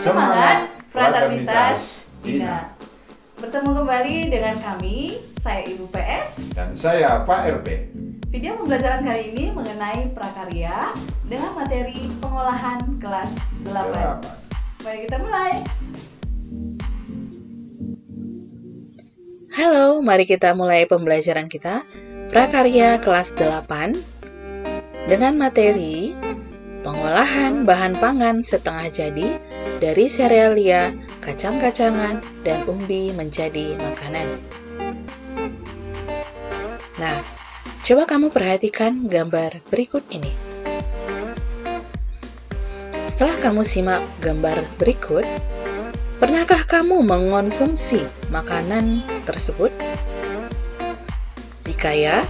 Semangat Fraternitas Bina. Bertemu kembali dengan kami, saya Ibu PS dan saya Pak RP. Video pembelajaran kali ini mengenai prakarya dengan materi pengolahan kelas 8. Mari kita mulai. Halo, mari kita mulai pembelajaran kita prakarya kelas 8 dengan materi pengolahan bahan pangan setengah jadi dari serealia, kacang-kacangan, dan umbi menjadi makanan. Nah, coba kamu perhatikan gambar berikut ini. Setelah kamu simak gambar berikut, pernahkah kamu mengonsumsi makanan tersebut? Jika ya,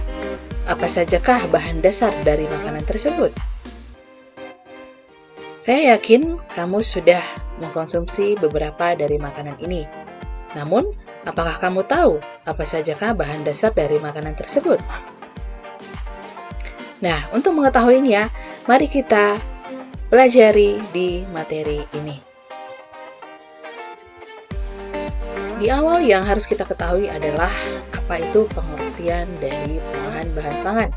apa sajakah bahan dasar dari makanan tersebut? Saya yakin kamu sudah mengkonsumsi beberapa dari makanan ini. Namun, apakah kamu tahu apa sajakah bahan dasar dari makanan tersebut? Nah, untuk mengetahuinya, mari kita pelajari di materi ini. Di awal yang harus kita ketahui adalah apa itu pengertian dari pengolahan bahan pangan.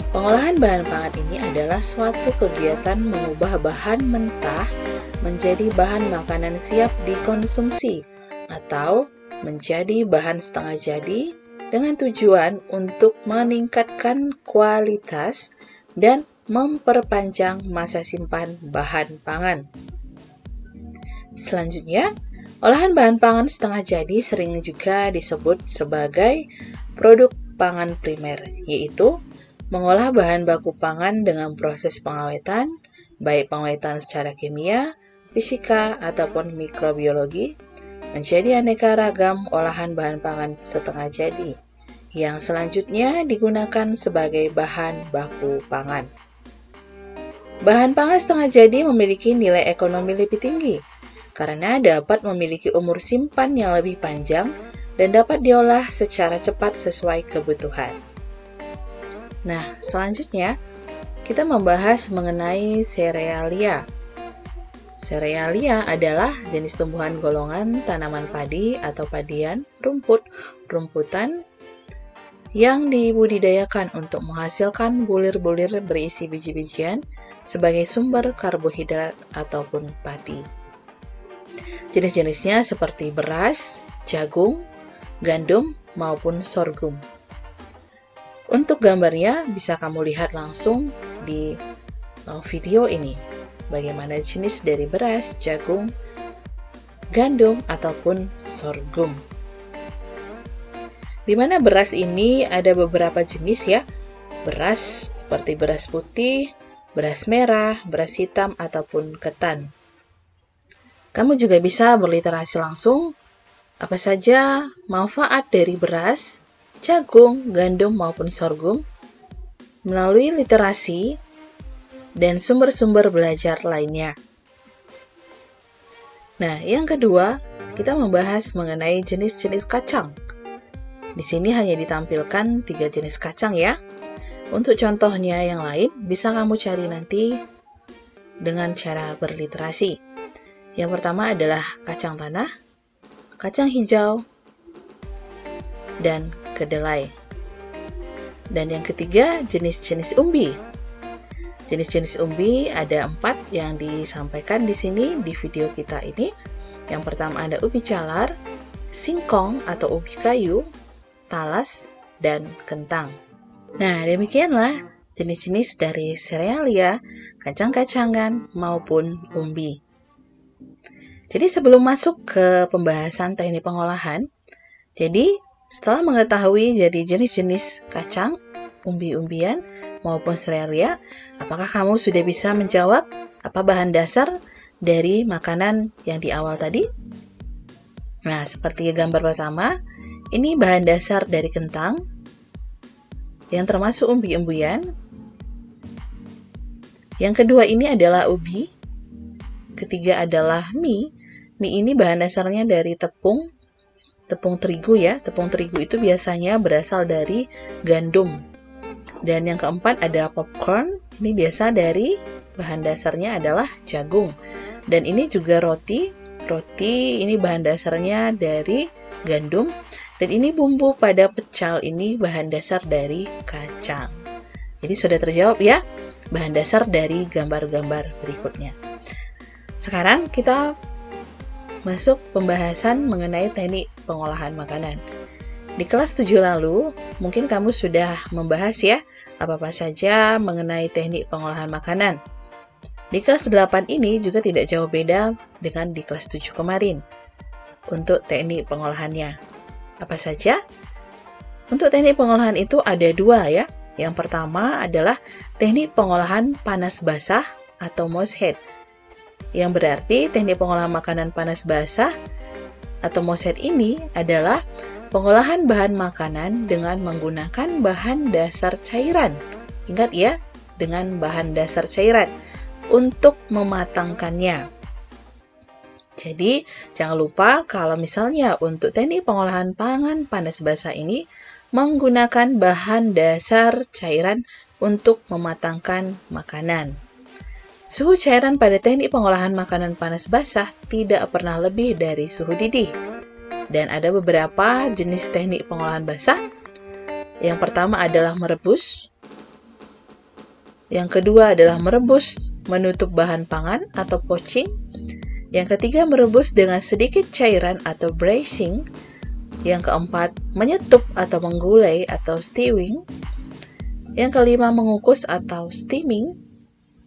Pengolahan bahan pangan ini adalah suatu kegiatan mengubah bahan mentah menjadi bahan makanan siap dikonsumsi atau menjadi bahan setengah jadi dengan tujuan untuk meningkatkan kualitas dan memperpanjang masa simpan bahan pangan. Selanjutnya, olahan bahan pangan setengah jadi sering juga disebut sebagai produk pangan primer, yaitu mengolah bahan baku pangan dengan proses pengawetan, baik pengawetan secara kimia, fisika, ataupun mikrobiologi, menjadi aneka ragam olahan bahan pangan setengah jadi, yang selanjutnya digunakan sebagai bahan baku pangan. Bahan pangan setengah jadi memiliki nilai ekonomi lebih tinggi, karena dapat memiliki umur simpan yang lebih panjang dan dapat diolah secara cepat sesuai kebutuhan. Nah, selanjutnya kita membahas mengenai serealia. Serealia adalah jenis tumbuhan golongan tanaman padi atau padian, rumput, rumputan yang dibudidayakan untuk menghasilkan bulir-bulir berisi biji-bijian sebagai sumber karbohidrat ataupun padi. Jenis-jenisnya seperti beras, jagung, gandum, maupun sorghum. Untuk gambarnya bisa kamu lihat langsung di video ini, bagaimana jenis dari beras, jagung, gandum, ataupun sorghum. Di mana beras ini ada beberapa jenis ya, beras seperti beras putih, beras merah, beras hitam, ataupun ketan. Kamu juga bisa berliterasi langsung apa saja manfaat dari beras, jagung, gandum, maupun sorghum melalui literasi dan sumber-sumber belajar lainnya. Nah, yang kedua, kita membahas mengenai jenis-jenis kacang. Di sini hanya ditampilkan 3 jenis kacang ya. Untuk contohnya yang lain, bisa kamu cari nanti dengan cara berliterasi. Yang pertama adalah kacang tanah, kacang hijau, dan kedelai. Dan yang ketiga, jenis-jenis umbi. Jenis-jenis umbi ada 4 yang disampaikan di sini di video kita ini. Yang pertama ada ubi jalar, singkong atau ubi kayu, talas, dan kentang. Nah, demikianlah jenis-jenis dari serealia, kacang-kacangan, maupun umbi. Jadi sebelum masuk ke pembahasan teknik pengolahan, setelah mengetahui jadi jenis-jenis kacang, umbi-umbian, maupun serealia, apakah kamu sudah bisa menjawab apa bahan dasar dari makanan yang di awal tadi? Nah, seperti gambar pertama, ini bahan dasar dari kentang, yang termasuk umbi-umbian. Yang kedua ini adalah ubi. Ketiga adalah mie. Mie ini bahan dasarnya dari tepung terigu ya. Tepung terigu itu biasanya berasal dari gandum Dan yang keempat ada popcorn. Ini biasa dari bahan dasarnya adalah jagung. Dan ini juga roti. Roti ini bahan dasarnya dari gandum. Dan ini bumbu pada pecal ini bahan dasar dari kacang. Jadi sudah terjawab ya bahan dasar dari gambar-gambar berikutnya. Sekarang kita masuk pembahasan mengenai teknik pengolahan makanan. Di kelas 7 lalu, mungkin kamu sudah membahas ya apa-apa saja mengenai teknik pengolahan makanan. Di kelas 8 ini juga tidak jauh beda dengan di kelas 7 kemarin. Untuk teknik pengolahannya, apa saja? Untuk teknik pengolahan itu ada dua ya. Yang pertama adalah teknik pengolahan panas basah atau moist head. Yang berarti teknik pengolahan makanan panas basah atau moist head ini adalah pengolahan bahan makanan dengan menggunakan bahan dasar cairan. Ingat ya, dengan bahan dasar cairan untuk mematangkannya. Jadi, jangan lupa kalau misalnya untuk teknik pengolahan pangan panas basah ini menggunakan bahan dasar cairan untuk mematangkan makanan. Suhu cairan pada teknik pengolahan makanan panas basah tidak pernah lebih dari suhu didih. Dan ada beberapa jenis teknik pengolahan basah. Yang pertama adalah merebus. Yang kedua adalah merebus menutup bahan pangan atau poaching. Yang ketiga merebus dengan sedikit cairan atau braising. Yang keempat menyetup atau menggulai atau stewing. Yang kelima mengukus atau steaming.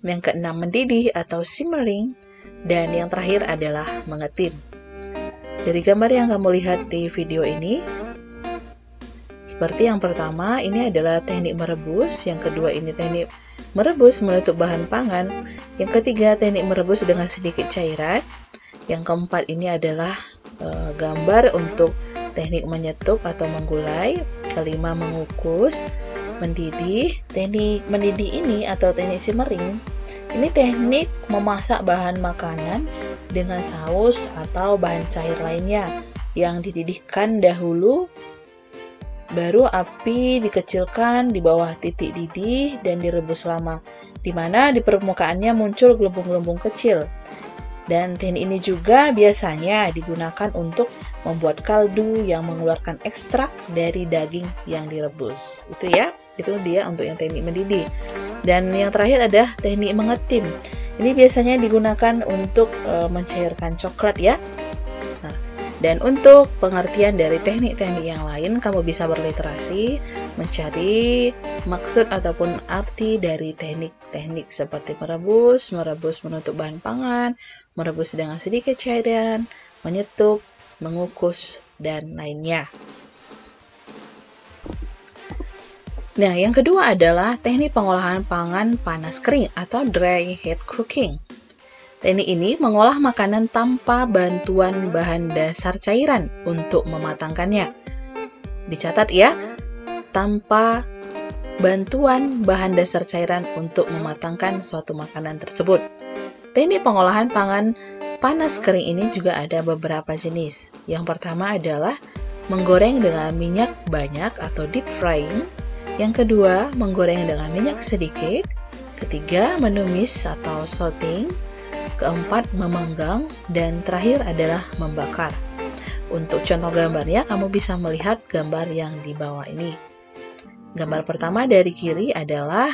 Yang keenam mendidih atau simmering. Dan yang terakhir adalah mengetin. Dari gambar yang kamu lihat di video ini, seperti yang pertama, ini adalah teknik merebus. Yang kedua, ini teknik merebus menutup bahan pangan. Yang ketiga, teknik merebus dengan sedikit cairan. Yang keempat, ini adalah gambar untuk teknik menyetup atau menggulai. Kelima, mengukus, mendidih. Teknik mendidih ini atau teknik simmering, ini teknik memasak bahan makanan dengan saus atau bahan cair lainnya yang dididihkan dahulu, baru api dikecilkan di bawah titik didih dan direbus lama, di mana di permukaannya muncul gelembung-gelembung kecil. Dan teknik ini juga biasanya digunakan untuk membuat kaldu yang mengeluarkan ekstrak dari daging yang direbus. Itu ya, itu dia untuk yang teknik mendidih. Dan yang terakhir adalah teknik mengetim. Ini biasanya digunakan untuk mencairkan coklat ya. Nah, dan untuk pengertian dari teknik-teknik yang lain, kamu bisa berliterasi, mencari maksud ataupun arti dari teknik-teknik seperti merebus menutup bahan pangan, merebus dengan sedikit cairan, menyetup, mengukus, dan lainnya. Nah, yang kedua adalah teknik pengolahan pangan panas kering atau dry heat cooking. Teknik ini mengolah makanan tanpa bantuan bahan dasar cairan untuk mematangkannya. Dicatat ya, tanpa bantuan bahan dasar cairan untuk mematangkan suatu makanan tersebut. Teknik pengolahan pangan panas kering ini juga ada beberapa jenis. Yang pertama adalah menggoreng dengan minyak banyak atau deep frying. Yang kedua, menggoreng dengan minyak sedikit. Ketiga, menumis atau sauteing. Keempat, memanggang. Dan terakhir adalah membakar. Untuk contoh gambarnya, kamu bisa melihat gambar yang di bawah ini. Gambar pertama dari kiri adalah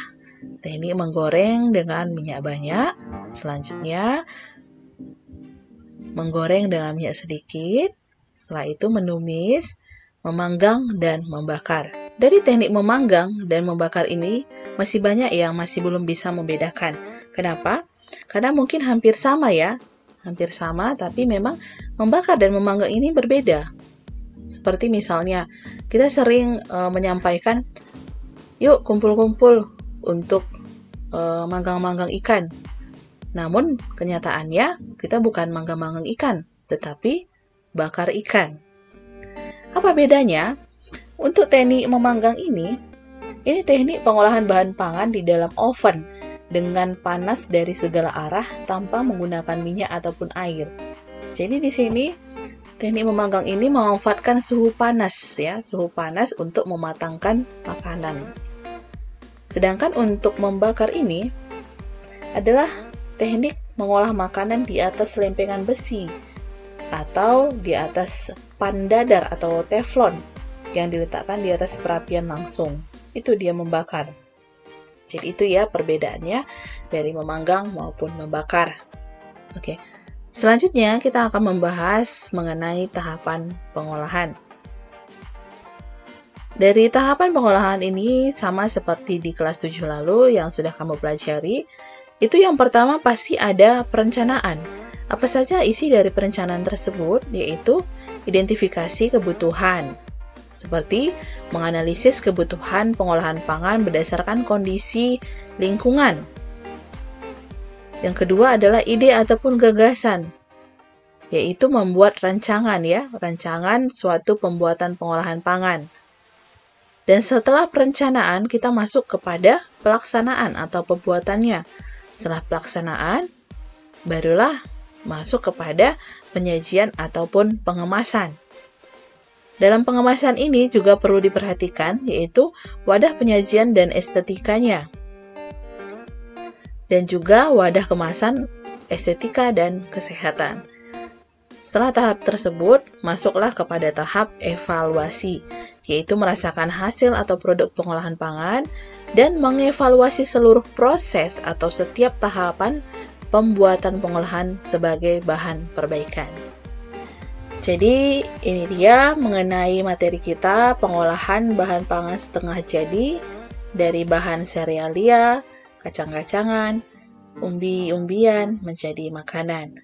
teknik menggoreng dengan minyak banyak. Selanjutnya, menggoreng dengan minyak sedikit. Setelah itu menumis, memanggang, dan membakar. Dari teknik memanggang dan membakar ini, masih banyak yang masih belum bisa membedakan. Kenapa? Karena mungkin hampir sama ya. Hampir sama, tapi memang membakar dan memanggang ini berbeda. Seperti misalnya, kita sering menyampaikan, yuk kumpul-kumpul untuk manggang-manggang ikan. Namun, kenyataannya kita bukan manggang-manggang ikan, tetapi bakar ikan. Apa bedanya? Untuk teknik memanggang ini teknik pengolahan bahan pangan di dalam oven dengan panas dari segala arah tanpa menggunakan minyak ataupun air. Jadi di sini teknik memanggang ini memanfaatkan suhu panas ya, suhu panas untuk mematangkan makanan. Sedangkan untuk membakar ini adalah teknik mengolah makanan di atas lempengan besi atau di atas pan dadar atau teflon yang diletakkan di atas perapian langsung. Itu dia membakar. Jadi itu ya perbedaannya dari memanggang maupun membakar. Oke. Selanjutnya kita akan membahas mengenai tahapan pengolahan. Dari tahapan pengolahan ini sama seperti di kelas 7 lalu yang sudah kamu pelajari. Itu yang pertama pasti ada perencanaan. Apa saja isi dari perencanaan tersebut? Yaitu identifikasi kebutuhan. Seperti menganalisis kebutuhan pengolahan pangan berdasarkan kondisi lingkungan. Yang kedua adalah ide ataupun gagasan. Yaitu membuat rancangan rancangan suatu pembuatan pengolahan pangan. Dan setelah perencanaan, kita masuk kepada pelaksanaan atau pembuatannya. Setelah pelaksanaan, barulah masuk kepada penyajian ataupun pengemasan. Dalam pengemasan ini juga perlu diperhatikan, yaitu wadah penyajian dan estetikanya. Dan juga wadah kemasan, estetika dan kesehatan. Setelah tahap tersebut, masuklah kepada tahap evaluasi, yaitu merasakan hasil atau produk pengolahan pangan dan mengevaluasi seluruh proses atau setiap tahapan pembuatan pengolahan sebagai bahan perbaikan. Jadi, ini dia mengenai materi kita pengolahan bahan pangan setengah jadi dari bahan serealia, kacang-kacangan, umbi-umbian menjadi makanan.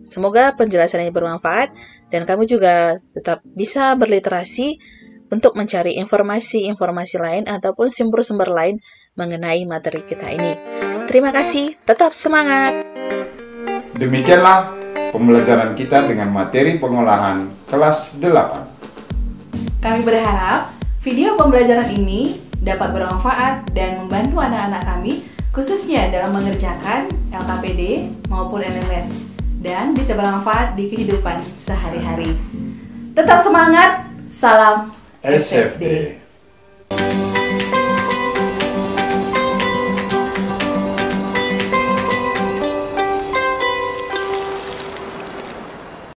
Semoga penjelasan ini bermanfaat dan kamu juga tetap bisa berliterasi untuk mencari informasi-informasi lain ataupun sumber-sumber lain mengenai materi kita ini. Terima kasih, tetap semangat! Demikianlah pembelajaran kita dengan materi pengolahan kelas 8. Kami berharap video pembelajaran ini dapat bermanfaat dan membantu anak-anak kami khususnya dalam mengerjakan LKPD maupun LMS dan bisa bermanfaat di kehidupan sehari-hari. Tetap semangat, salam SFD.